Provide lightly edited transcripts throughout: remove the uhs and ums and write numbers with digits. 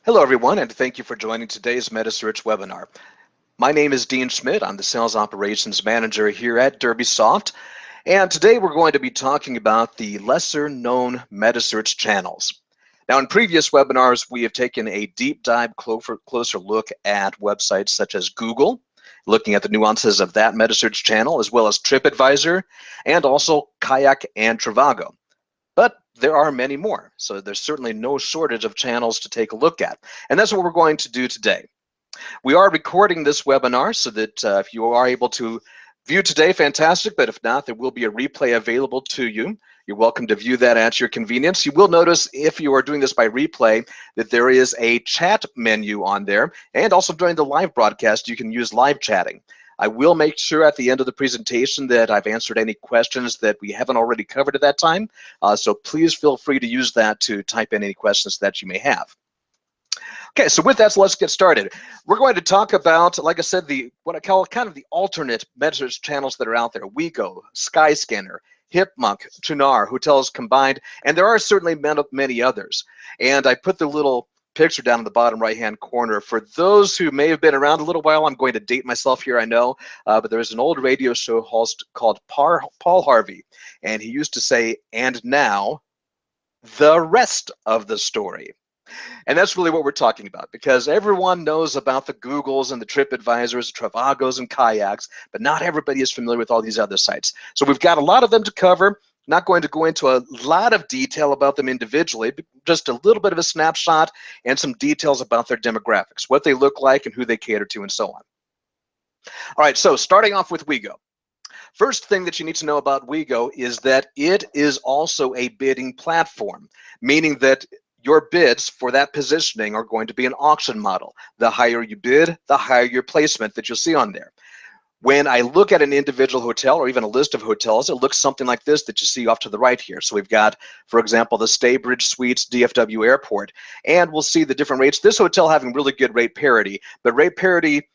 Hello, everyone, and thank you for joining today's Metasearch webinar. My name is Dean Schmidt. I'm the Sales Operations Manager here at DerbySoft, and today we're going to be talking about the lesser-known Metasearch channels. Now, in previous webinars, we have taken a deep dive, closer look at websites such as Google, looking at the nuances of that Metasearch channel, as well as TripAdvisor, and also Kayak and Trivago. But there are many more, so there's certainly no shortage of channels to take a look at. And that's what we're going to do today. We are recording this webinar so that if you are able to view today, fantastic, but if not, there will be a replay available to you. You're welcome to view that at your convenience. You will notice if you are doing this by replay that there is a chat menu on there, and also during the live broadcast, you can use live chatting. I will make sure at the end of the presentation that I've answered any questions that we haven't already covered at that time. So please feel free to use that to type in any questions that you may have. Okay, so with that, so let's get started. We're going to talk about, like I said, what I call kind of the alternate Metasearch channels that are out there: WeGo, Skyscanner, Hipmunk, Tunar, HotelsCombined, and there are certainly many others. And I put the little picture down in the bottom right-hand corner. For those who may have been around a little while, I'm going to date myself here, I know, but there's an old radio show host called Paul Harvey, and he used to say, "And now, the rest of the story." And that's really what we're talking about, because everyone knows about the Googles and the TripAdvisors, Travagos and Kayaks, but not everybody is familiar with all these other sites. So we've got a lot of them to cover. Not going to go into a lot of detail about them individually, but just a little bit of a snapshot and some details about their demographics, what they look like and who they cater to and so on. All right, so starting off with WeGo. First thing that you need to know about WeGo is that it is also a bidding platform, meaning that your bids for that positioning are going to be an auction model. The higher you bid, the higher your placement that you'll see on there. When I look at an individual hotel or even a list of hotels, it looks something like this that you see off to the right here. So we've got, for example, the Staybridge Suites DFW Airport, and we'll see the different rates. This hotel having really good rate parity, but rate parity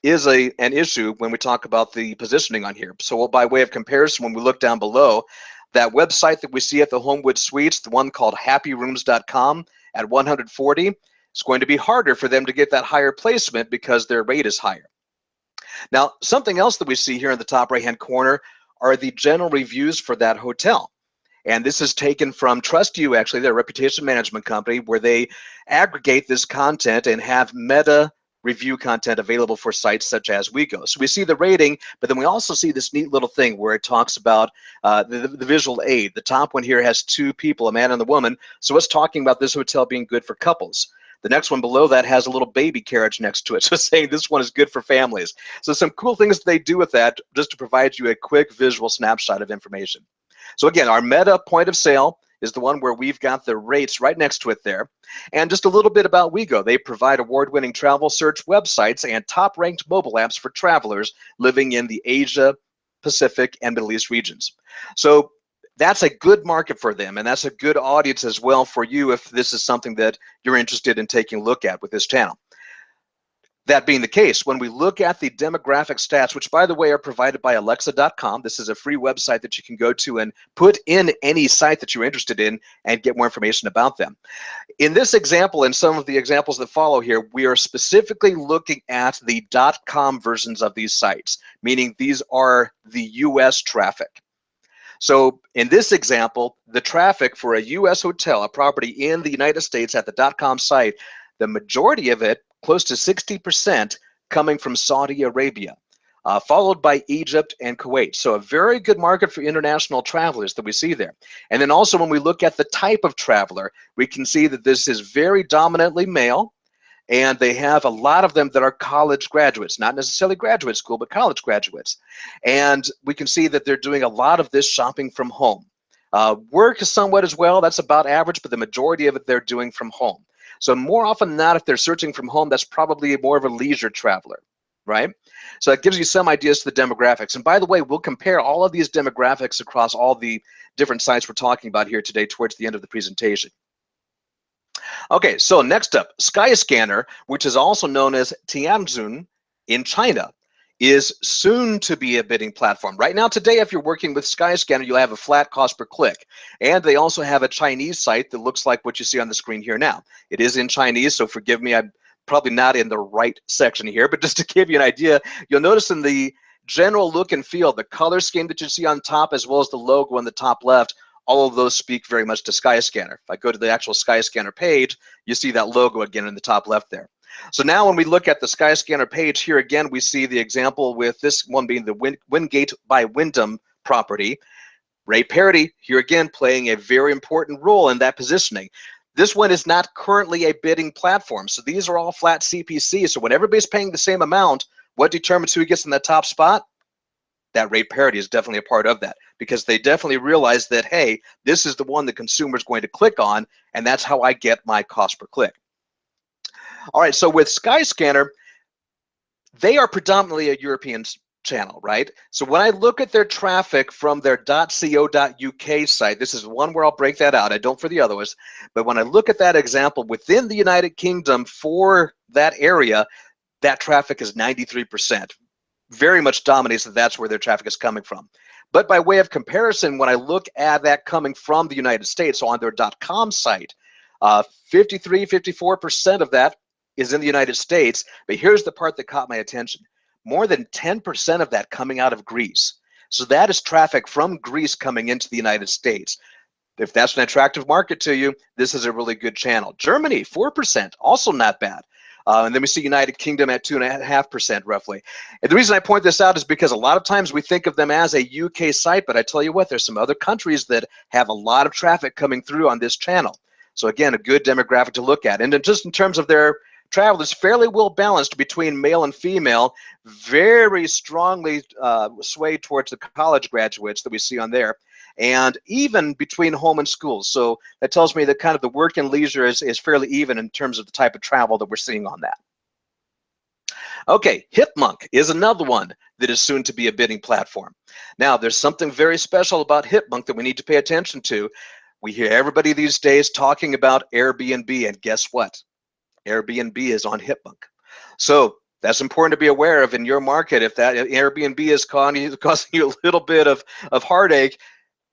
is an issue when we talk about the positioning on here. So by way of comparison, when we look down below, that website that we see at the Homewood Suites, the one called happyrooms.com at 140, it's going to be harder for them to get that higher placement because their rate is higher. Now, something else that we see here in the top right-hand corner are the general reviews for that hotel. And this is taken from TrustU, actually, their reputation management company, where they aggregate this content and have meta review content available for sites such as WeGo. So we see the rating, but then we also see this neat little thing where it talks about the visual aid. The top one here has two people, a man and a woman. So it's talking about this hotel being good for couples. The next one below that has a little baby carriage next to it, so saying this one is good for families. So some cool things they do with that just to provide you a quick visual snapshot of information. So again, our meta point of sale is the one where we've got the rates right next to it there. And just a little bit about WeGo. They provide award-winning travel search websites and top-ranked mobile apps for travelers living in the Asia, Pacific, and Middle East regions. So that's a good market for them, and that's a good audience as well for you if this is something that you're interested in taking a look at with this channel. That being the case, when we look at the demographic stats, which by the way are provided by Alexa.com, this is a free website that you can go to and put in any site that you're interested in and get more information about them. In this example and some of the examples that follow here, we are specifically looking at the .com versions of these sites, meaning these are the US traffic. So in this example, the traffic for a US hotel, a property in the United States at the .com site, the majority of it, close to 60%, coming from Saudi Arabia, followed by Egypt and Kuwait. So a very good market for international travelers that we see there. And then also when we look at the type of traveler, we can see that this is very dominantly male, and they have a lot of them that are college graduates, not necessarily graduate school, but college graduates. And we can see that they're doing a lot of this shopping from home. Work is somewhat as well, that's about average, but the majority of it they're doing from home. So more often than not, if they're searching from home, that's probably more of a leisure traveler, right? So that gives you some ideas to the demographics. And by the way, we'll compare all of these demographics across all the different sites we're talking about here today towards the end of the presentation. Okay, so next up, Skyscanner, which is also known as Tianzun in China, is soon to be a bidding platform. Right now, today, if you're working with Skyscanner, you'll have a flat cost per click. And they also have a Chinese site that looks like what you see on the screen here now. It is in Chinese, so forgive me, I'm probably not in the right section here, but just to give you an idea, you'll notice in the general look and feel, the color scheme that you see on top, as well as the logo on the top left, all of those speak very much to Skyscanner. If I go to the actual Skyscanner page, you see that logo again in the top left there. So now when we look at the Skyscanner page here again, we see the example with this one being the Wingate by Wyndham property. Rate parity, here again, playing a very important role in that positioning. This one is not currently a bidding platform, so these are all flat CPC. So when everybody's paying the same amount, what determines who gets in that top spot? That rate parity is definitely a part of that, because they definitely realize that, hey, this is the one the consumer is going to click on, and that's how I get my cost per click. All right, so with Skyscanner, they are predominantly a European channel, right? So when I look at their traffic from their .co.uk site, this is one where I'll break that out. I don't for the others, but when I look at that example within the United Kingdom for that area, that traffic is 93%. Very much dominates that that's where their traffic is coming from. But by way of comparison, when I look at that coming from the United States, so on their .com site, 53, 54% of that is in the United States. But here's the part that caught my attention. More than 10% of that coming out of Greece. So that is traffic from Greece coming into the United States. If that's an attractive market to you, this is a really good channel. Germany, 4%, also not bad. And then we see United Kingdom at 2.5% roughly. And the reason I point this out is because a lot of times we think of them as a UK site, but I tell you what, there's some other countries that have a lot of traffic coming through on this channel. So again, a good demographic to look at. And then just in terms of their travelers, fairly well balanced between male and female, very strongly swayed towards the college graduates that we see on there, and even between home and schools. So that tells me that kind of the work and leisure is fairly even in terms of the type of travel that we're seeing on that. Okay, Hipmunk is another one that is soon to be a bidding platform. Now, there's something very special about Hipmunk that we need to pay attention to. We hear everybody these days talking about Airbnb, and guess what? Airbnb is on Hipmunk. So that's important to be aware of in your market. If that Airbnb is causing you a little bit of heartache,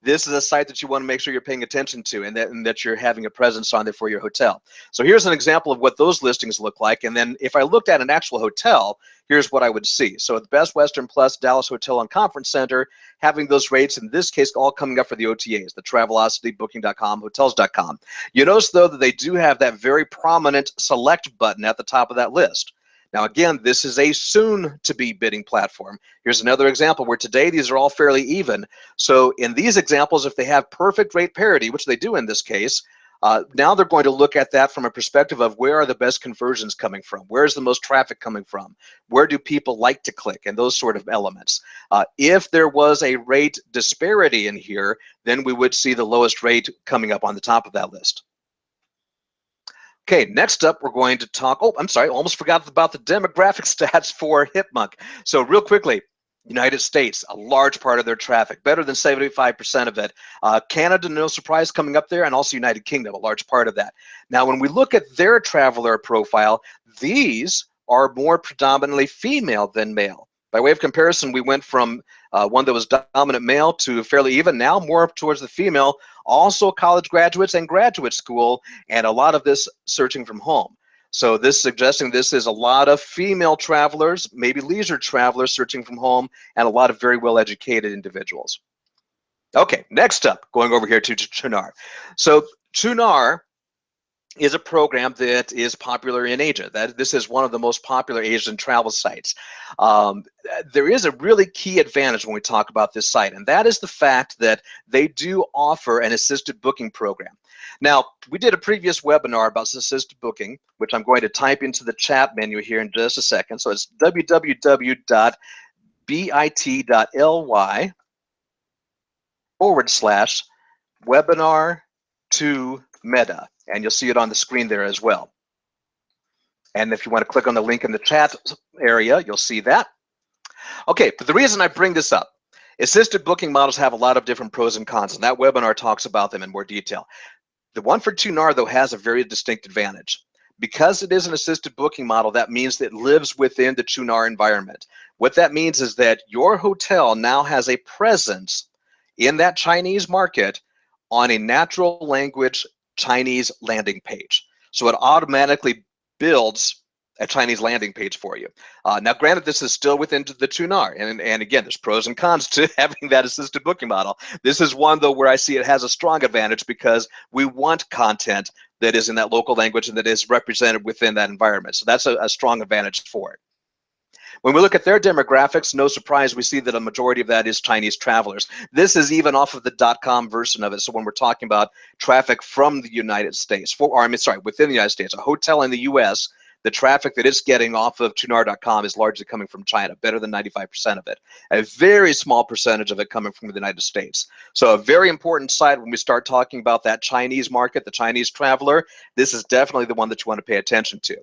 this is a site that you want to make sure you're paying attention to, and that you're having a presence on there for your hotel. So here's an example of what those listings look like. And then if I looked at an actual hotel, here's what I would see. So the Best Western Plus Dallas Hotel and Conference Center, having those rates, in this case, all coming up for the OTAs, the Travelocity, Booking.com, Hotels.com. You notice, though, that they do have that very prominent select button at the top of that list. Now, again, this is a soon-to-be bidding platform. Here's another example where today these are all fairly even. So in these examples, if they have perfect rate parity, which they do in this case, now they're going to look at that from a perspective of where are the best conversions coming from? Where's the most traffic coming from? Where do people like to click? And those sort of elements. If there was a rate disparity in here, then we would see the lowest rate coming up on the top of that list. Okay, next up, we're going to talk, oh, I'm sorry, almost forgot about the demographic stats for Hipmunk. So real quickly, United States, a large part of their traffic, better than 75% of it. Canada, no surprise, coming up there, and also United Kingdom, a large part of that. Now, when we look at their traveler profile, these are more predominantly female than male. By way of comparison, we went from one that was dominant male to fairly even, now more towards the female, also college graduates and graduate school, and a lot of this searching from home. So this suggesting this is a lot of female travelers, maybe leisure travelers searching from home, and a lot of very well-educated individuals. Okay, next up, going over here to Chunar. So Chunar is a program that is popular in Asia. This is one of the most popular Asian travel sites. There is a really key advantage when we talk about this site, and that is the fact that they do offer an assisted booking program. Now, we did a previous webinar about assisted booking, which I'm going to type into the chat menu here in just a second. So it's www.bit.ly/webinar2meta. And you'll see it on the screen there as well. And if you want to click on the link in the chat area, you'll see that. Okay, but the reason I bring this up, assisted booking models have a lot of different pros and cons, and that webinar talks about them in more detail. The one for Chunar, though, has a very distinct advantage. Because it is an assisted booking model, that means that it lives within the Chunar environment. What that means is that your hotel now has a presence in that Chinese market on a natural language Chinese landing page. So it automatically builds a Chinese landing page for you. Now, granted, this is still within the Chunar, and again, there's pros and cons to having that assisted booking model. This is one, though, where I see it has a strong advantage because we want content that is in that local language and that is represented within that environment. So that's a strong advantage for it. When we look at their demographics, no surprise, we see that a majority of that is Chinese travelers. This is even off of the .com version of it. So when we're talking about traffic from the United States, within the United States, a hotel in the US, the traffic that it's getting off of Chunar.com is largely coming from China, better than 95% of it. A very small percentage of it coming from the United States. So a very important site when we start talking about that Chinese market, the Chinese traveler, this is definitely the one that you want to pay attention to.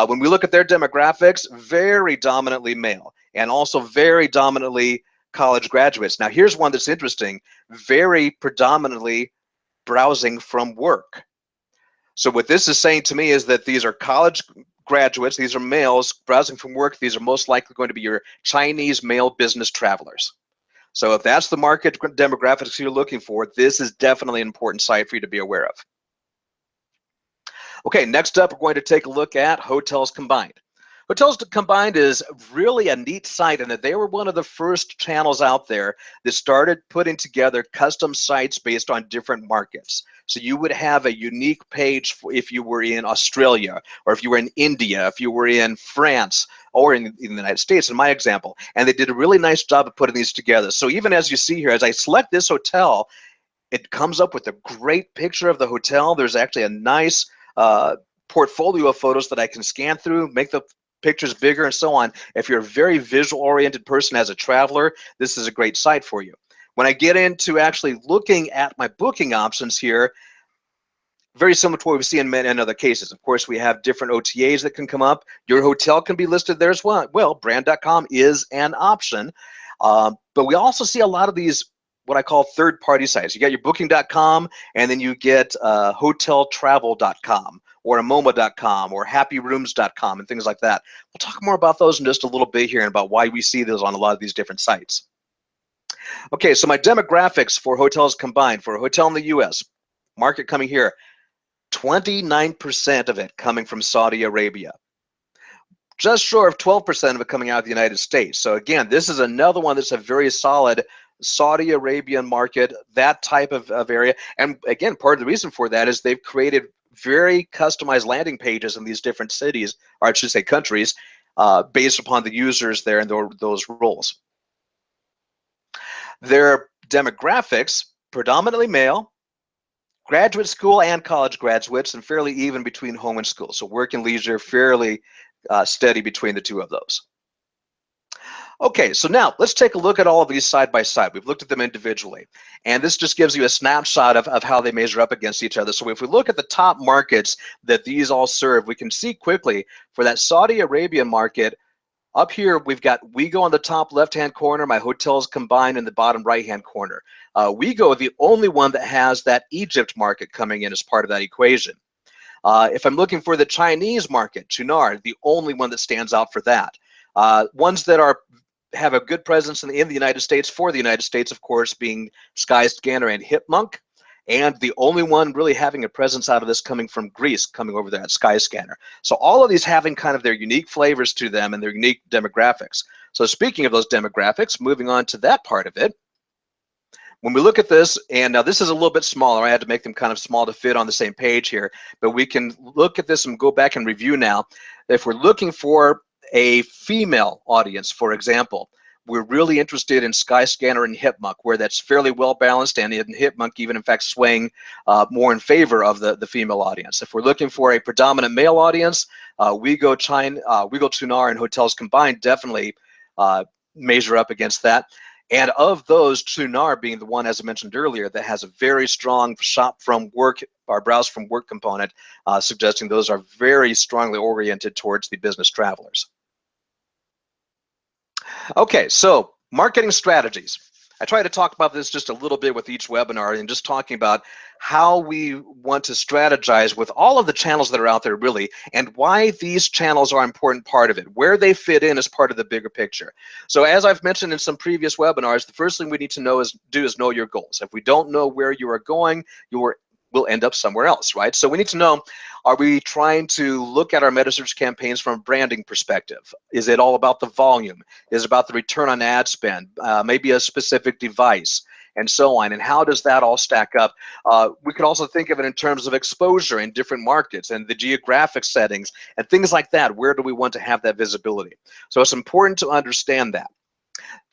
When we look at their demographics, very dominantly male and also very dominantly college graduates. Now here's one that's interesting, very predominantly browsing from work. So what this is saying to me is that these are college graduates, these are males browsing from work, these are most likely going to be your Chinese male business travelers. So if that's the market demographics you're looking for, this is definitely an important site for you to be aware of. Okay, next up, we're going to take a look at HotelsCombined. HotelsCombined is really a neat site in that they were one of the first channels out there that started putting together custom sites based on different markets. So you would have a unique page if you were in Australia, or if you were in India, if you were in France, or in the United States, in my example. And they did a really nice job of putting these together. So even as you see here, as I select this hotel, it comes up with a great picture of the hotel. There's actually a nice portfolio of photos that I can scan through, make the pictures bigger and so on. If you're a very visual oriented person as a traveler, this is a great site for you. When I get into actually looking at my booking options here, very similar to what we see in other cases. Of course, we have different OTAs that can come up. Your hotel can be listed there as well. Well, brand.com is an option, but we also see a lot of these what I call third-party sites. You got your booking.com, and then you get hoteltravel.com or amoma.com or happyrooms.com and things like that. We'll talk more about those in just a little bit here and about why we see those on a lot of these different sites. Okay, so my demographics for HotelsCombined for a hotel in the US, market coming here, 29% of it coming from Saudi Arabia. Just short of 12% of it coming out of the United States. So again, this is another one that's a very solid Saudi Arabian market, that type of area. And again, part of the reason for that is they've created very customized landing pages in these different cities, or I should say countries, based upon the users there and those roles. Their demographics, predominantly male, graduate school and college graduates, and fairly even between home and school. So work and leisure, fairly steady between the two of those. Okay, so now let's take a look at all of these side by side. We've looked at them individually, and this just gives you a snapshot of how they measure up against each other. So if we look at the top markets that these all serve, we can see quickly for that Saudi Arabian market, up here we've got WeGo on the top left-hand corner, my HotelsCombined in the bottom right-hand corner. WeGo, the only one that has that Egypt market coming in as part of that equation. If I'm looking for the Chinese market, Chunar, the only one that stands out for that. Ones that have a good presence in the United States, for the United States, of course, being Skyscanner and Hipmunk, and the only one really having a presence out of this coming from Greece, coming over there at Skyscanner. So all of these having kind of their unique flavors to them and their unique demographics. So speaking of those demographics, moving on to that part of it, when we look at this, and now this is a little bit smaller, I had to make them kind of small to fit on the same page here, but we can look at this and go back and review now. If we're looking for a female audience, for example, we're really interested in Skyscanner and Hipmunk, where that's fairly well balanced, and in Hipmunk even in fact swaying more in favor of the female audience. If we're looking for a predominant male audience, WeGo Chunar and HotelsCombined definitely measure up against that. And of those, Chunar being the one, as I mentioned earlier, that has a very strong shop from work or browse from work component, suggesting those are very strongly oriented towards the business travelers. Okay, so marketing strategies. I try to talk about this just a little bit with each webinar and just talking about how we want to strategize with all of the channels that are out there really, and why these channels are an important part of it, where they fit in as part of the bigger picture. So as I've mentioned in some previous webinars, the first thing we need to do is know your goals. If we don't know where you are going, we'll end up somewhere else, right? So we need to know, are we trying to look at our Metasearch campaigns from a branding perspective? Is it all about the volume? Is it about the return on ad spend? Maybe a specific device, and so on. And how does that all stack up? We could also think of it in terms of exposure in different markets and the geographic settings and things like that. Where do we want to have that visibility? So it's important to understand that.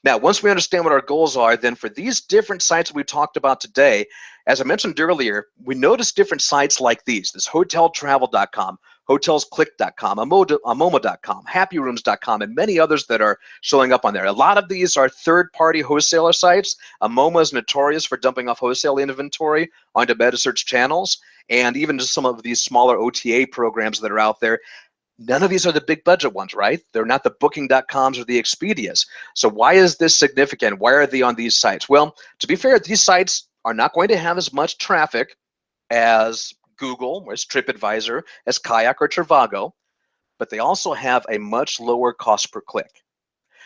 Now, once we understand what our goals are, then for these different sites we talked about today, as I mentioned earlier, we notice different sites like these. This hoteltravel.com, hotelsclick.com, amomo.com, happyrooms.com, and many others that are showing up on there. A lot of these are third-party wholesaler sites. Amomo is notorious for dumping off wholesale inventory onto Metasearch channels, and even just some of these smaller OTA programs that are out there. None of these are the big budget ones, right? They're not the booking.coms or the Expedias. So why is this significant? Why are they on these sites? Well, to be fair, these sites are not going to have as much traffic as Google, or as TripAdvisor, as Kayak or Trivago, but they also have a much lower cost per click.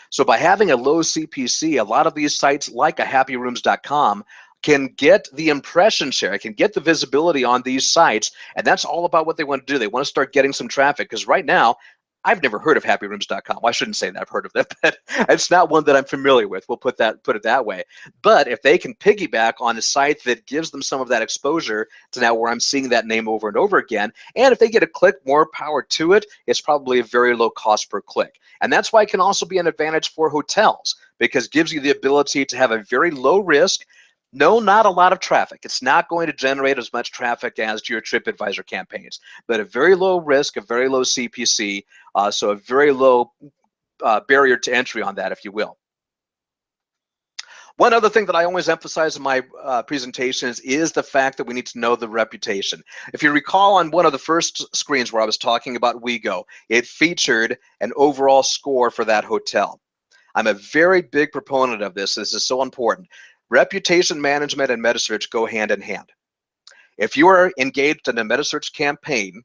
So by having a low CPC, a lot of these sites like a happyrooms.com can get the impression share, can get the visibility on these sites, and that's all about what they want to do. They want to start getting some traffic, because right now, I've never heard of happyrooms.com. Well, I shouldn't say that I've heard of it, but it's not one that I'm familiar with. We'll put it that way. But if they can piggyback on a site that gives them some of that exposure to now where I'm seeing that name over and over again, and if they get a click, more power to it, it's probably a very low cost per click. And that's why it can also be an advantage for hotels, because it gives you the ability to have a very low risk, no, not a lot of traffic. It's not going to generate as much traffic as your TripAdvisor campaigns, but a very low risk, a very low CPC, so a very low barrier to entry on that, if you will. One other thing that I always emphasize in my presentations is the fact that we need to know the reputation. If you recall on one of the first screens where I was talking about WeGo, it featured an overall score for that hotel. I'm a very big proponent of this. This is so important. Reputation management and Metasearch go hand in hand. If you are engaged in a Metasearch campaign,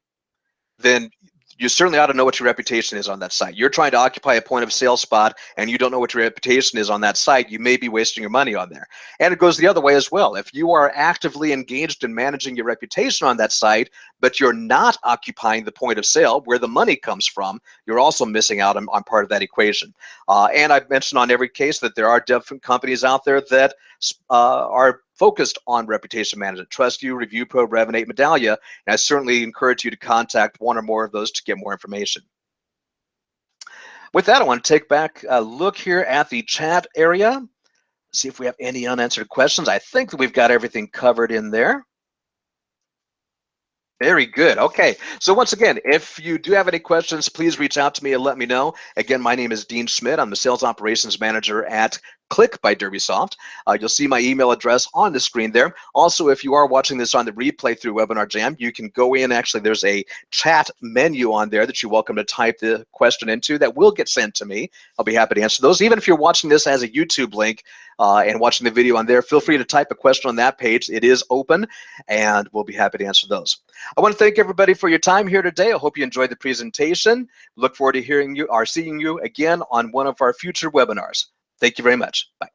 then you certainly ought to know what your reputation is on that site. You're trying to occupy a point of sale spot and you don't know what your reputation is on that site, you may be wasting your money on there. And it goes the other way as well. If you are actively engaged in managing your reputation on that site, but you're not occupying the point of sale where the money comes from, you're also missing out on part of that equation. And I've mentioned on every case that there are different companies out there that are focused on reputation management. TrustU, ReviewPro, Revenate, Medallia, and I certainly encourage you to contact one or more of those to get more information. With that, I want to take back a look here at the chat area, see if we have any unanswered questions. I think that we've got everything covered in there. Very good. Okay. So once again, if you do have any questions, please reach out to me and let me know. Again, my name is Dean Schmidt. I'm the Sales Operations Manager at Click by Derbysoft. You'll see my email address on the screen there. Also, if you are watching this on the replay through Webinar Jam, you can go in. Actually, there's a chat menu on there that you're welcome to type the question into that will get sent to me. I'll be happy to answer those. Even if you're watching this as a YouTube link and watching the video on there, feel free to type a question on that page. It is open, and we'll be happy to answer those. I want to thank everybody for your time here today. I hope you enjoyed the presentation. Look forward to hearing you or seeing you again on one of our future webinars. Thank you very much. Bye.